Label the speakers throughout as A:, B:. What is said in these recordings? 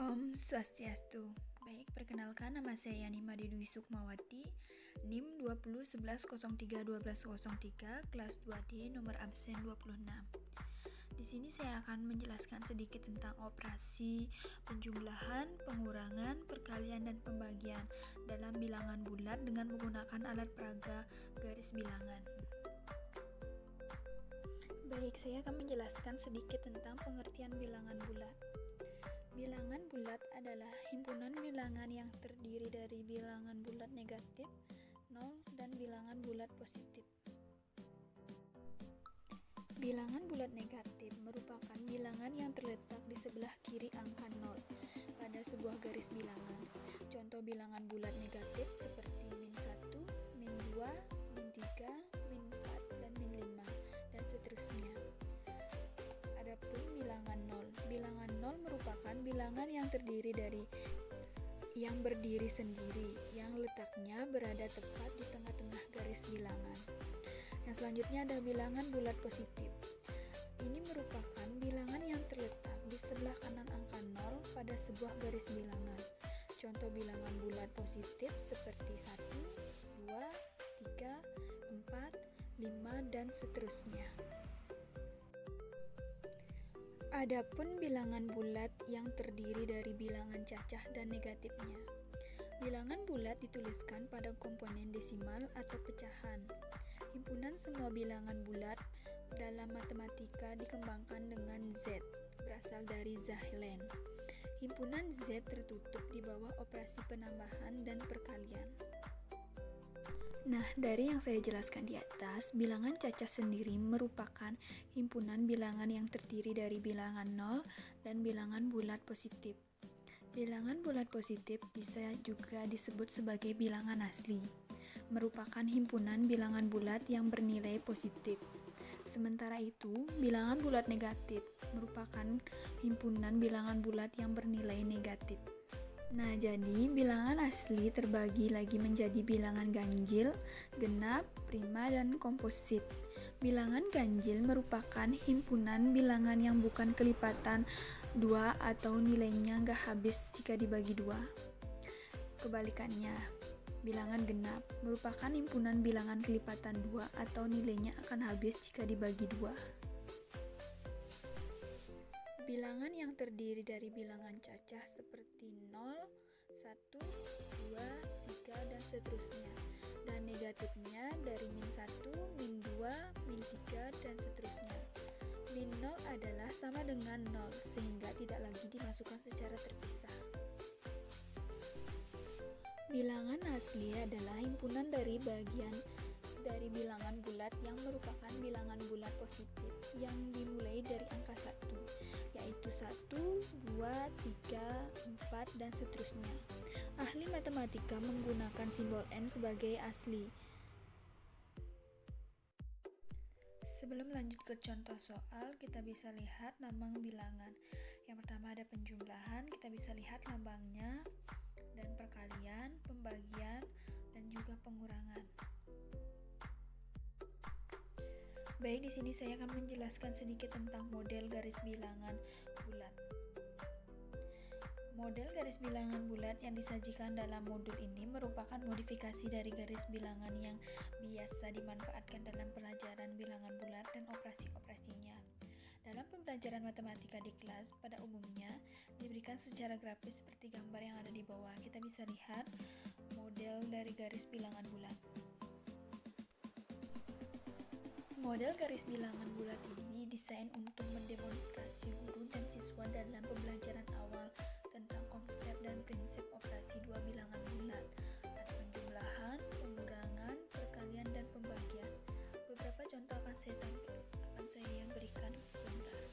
A: Om Swastiastu. Baik, perkenalkan nama saya Yani Madidwi Sukmawati, NIM 2011031203, kelas 2D, nomor absen 26. Di sini saya akan menjelaskan sedikit tentang operasi penjumlahan, pengurangan, perkalian, dan pembagian dalam bilangan bulat dengan menggunakan alat peraga garis bilangan. Baik, saya akan menjelaskan sedikit tentang pengertian bilangan bulat. Bilangan bulat adalah himpunan bilangan yang terdiri dari bilangan bulat negatif, 0, dan bilangan bulat positif. Bilangan bulat negatif merupakan bilangan yang terletak di sebelah kiri angka 0 pada sebuah garis bilangan. Contoh bilangan bulat negatif seperti -1, -2, -3, -4, dan -5, dan seterusnya. Adapun bilangan 0. Bilangan 0 merupakan bilangan yang terdiri dari yang berdiri sendiri, yang letaknya berada tepat di tengah-tengah garis bilangan. Yang selanjutnya ada bilangan bulat positif. Ini merupakan bilangan yang terletak di sebelah kanan angka 0 pada sebuah garis bilangan. Contoh bilangan bulat positif seperti 1, 2, 3, 4, 5, dan seterusnya. Adapun bilangan bulat yang terdiri dari bilangan cacah dan negatifnya. Bilangan bulat dituliskan pada komponen desimal atau pecahan. Himpunan semua bilangan bulat dalam matematika dikembangkan dengan Z, berasal dari Zahlen. Himpunan Z tertutup di bawah operasi penambahan dan perkalian. Nah, dari yang saya jelaskan di atas, bilangan cacah sendiri merupakan himpunan bilangan yang terdiri dari bilangan 0 dan bilangan bulat positif. Bilangan bulat positif bisa juga disebut sebagai bilangan asli, merupakan himpunan bilangan bulat yang bernilai positif. Sementara itu, bilangan bulat negatif merupakan himpunan bilangan bulat yang bernilai negatif. Nah, jadi bilangan asli terbagi lagi menjadi bilangan ganjil, genap, prima, dan komposit. Bilangan ganjil merupakan himpunan bilangan yang bukan kelipatan 2 atau nilainya nggak habis jika dibagi 2. Kebalikannya, bilangan genap merupakan himpunan bilangan kelipatan 2 atau nilainya akan habis jika dibagi 2. Bilangan yang terdiri dari bilangan cacah seperti 0, 1, 2, 3, dan seterusnya. Dan negatifnya dari -1, -2, -3, dan seterusnya. -0 adalah sama dengan 0, sehingga tidak lagi dimasukkan secara terpisah. Bilangan asli adalah himpunan dari bagian dari bilangan bulat yang merupakan bilangan bulat positif yang dimulai dari angka 1, yaitu 1, 2, 3, 4, dan seterusnya. Ahli matematika menggunakan simbol N sebagai asli. Sebelum lanjut ke contoh soal, kita bisa lihat lambang bilangan. Yang pertama ada penjumlahan, kita bisa lihat lambangnya, dan perkalian, pembagian, dan juga pengurangan. Baik, di sini saya akan menjelaskan sedikit tentang model garis bilangan bulat. Model garis bilangan bulat yang disajikan dalam modul ini merupakan modifikasi dari garis bilangan yang biasa dimanfaatkan dalam pelajaran bilangan bulat dan operasi-operasinya. Dalam pembelajaran matematika di kelas, pada umumnya diberikan secara grafis seperti gambar yang ada di bawah. Kita bisa lihat model dari garis bilangan bulat. Model garis bilangan bulat ini didesain untuk mendemonstrasi guru dan siswa dalam pembelajaran awal tentang konsep dan prinsip operasi dua bilangan bulat, ada penjumlahan, pengurangan, perkalian, dan pembagian. Beberapa contoh akan saya berikan sebentar.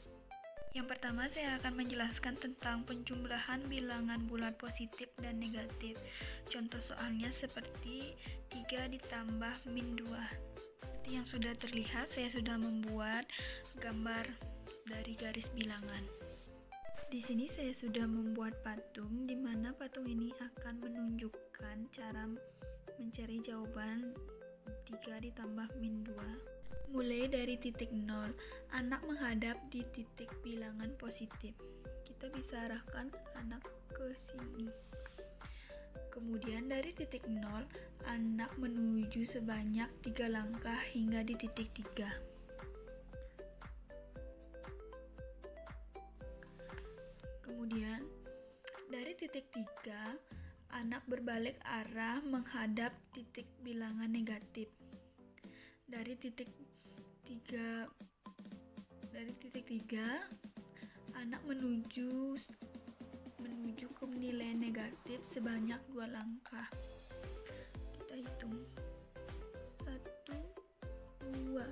A: Yang pertama, saya akan menjelaskan tentang penjumlahan bilangan bulat positif dan negatif. Contoh soalnya seperti 3 ditambah -2. Yang sudah terlihat, saya sudah membuat gambar dari garis bilangan. Di sini saya sudah membuat patung, di mana patung ini akan menunjukkan cara mencari jawaban 3 ditambah -2. Mulai dari titik 0, anak menghadap di titik bilangan positif. Kita bisa arahkan anak ke sini. Kemudian dari titik 0, anak menuju sebanyak 3 langkah hingga di titik 3. Kemudian dari titik 3, anak berbalik arah menghadap titik bilangan negatif. Dari titik 3, anak menuju ke nilai negatif sebanyak 2 langkah. Kita hitung 1, 2,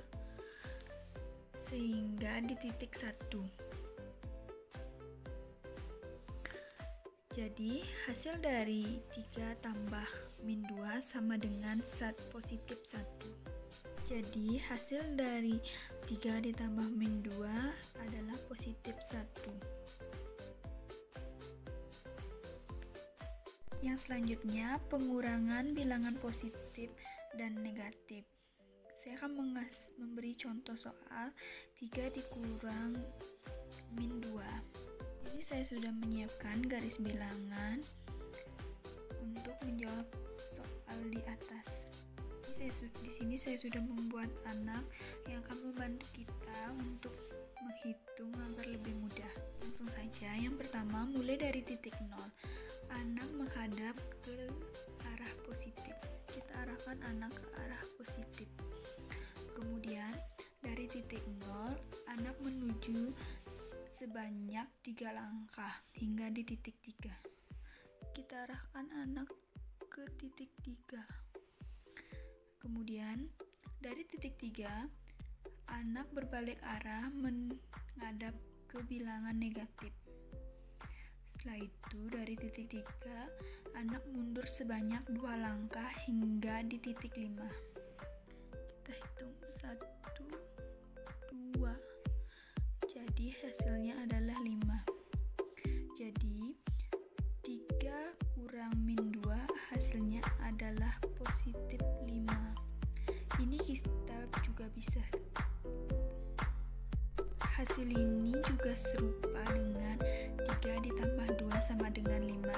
A: sehingga di titik 1. Jadi hasil dari 3 tambah min 2 sama dengan positif 1. Jadi hasil dari 3 ditambah min 2 adalah positif 1. Yang selanjutnya, pengurangan bilangan positif dan negatif. Saya akan memberi contoh soal 3 dikurang min 2. Jadi saya sudah menyiapkan garis bilangan untuk menjawab soal di atas. Di sini saya sudah membuat anak yang akan membantu kita untuk menghitung agar lebih mudah. Langsung saja, yang pertama mulai dari titik 0. Anak menghadap ke arah positif. Kita arahkan anak ke arah positif. Kemudian dari titik 0, anak menuju sebanyak 3 langkah hingga di titik 3. Kita arahkan anak ke titik 3. Kemudian dari titik 3, anak berbalik arah menghadap ke bilangan negatif. Setelah itu dari titik 3, anak mundur sebanyak 2 langkah hingga di titik 5. Kita hitung 1, 2. Jadi hasilnya adalah 5. Jadi 3 kurang min 2 hasilnya adalah positif 5. Ini kita juga bisa. Hasil ini juga serupa dengan 3 ditambah 2 sama dengan 5.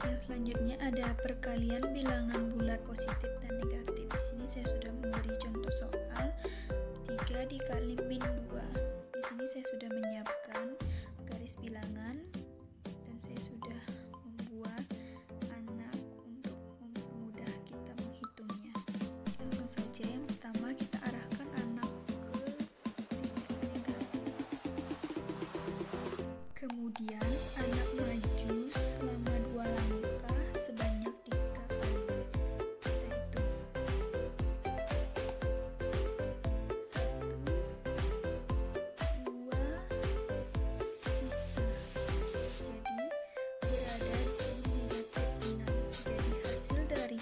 A: Yang selanjutnya ada perkalian bilangan bulat positif dan negatif. Di sini saya sudah memberi contoh soal 3 dikali min 2. Di sini saya sudah menyiapkan garis bilangan dan saya sudah membuat anak untuk mempermudah kita menghitungnya. Langsung saja, yang pertama kita arahkan anak ke titik negatif. Kemudian anak maju selama 2 langkah sebanyak 3 kali. Kita hitung 1, 2, 3. Jadi berada di negatif 6. Jadi hasil dari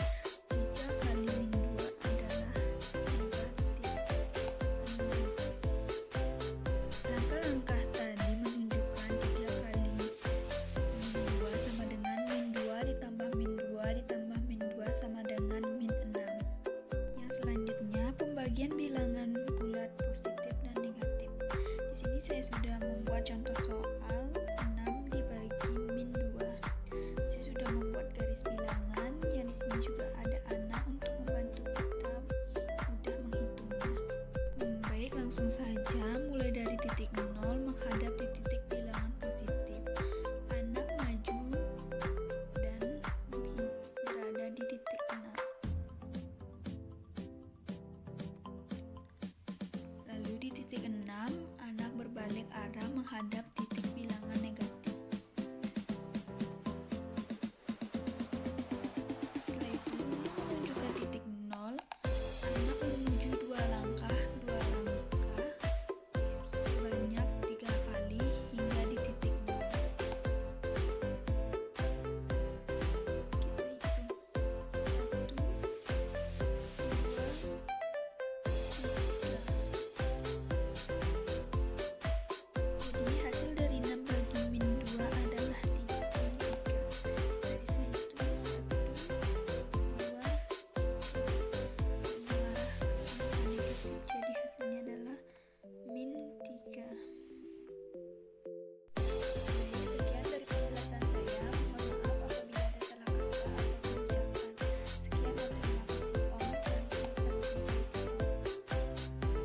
A: 3 kali min 2 adalah negatif 6. Langkah-langkah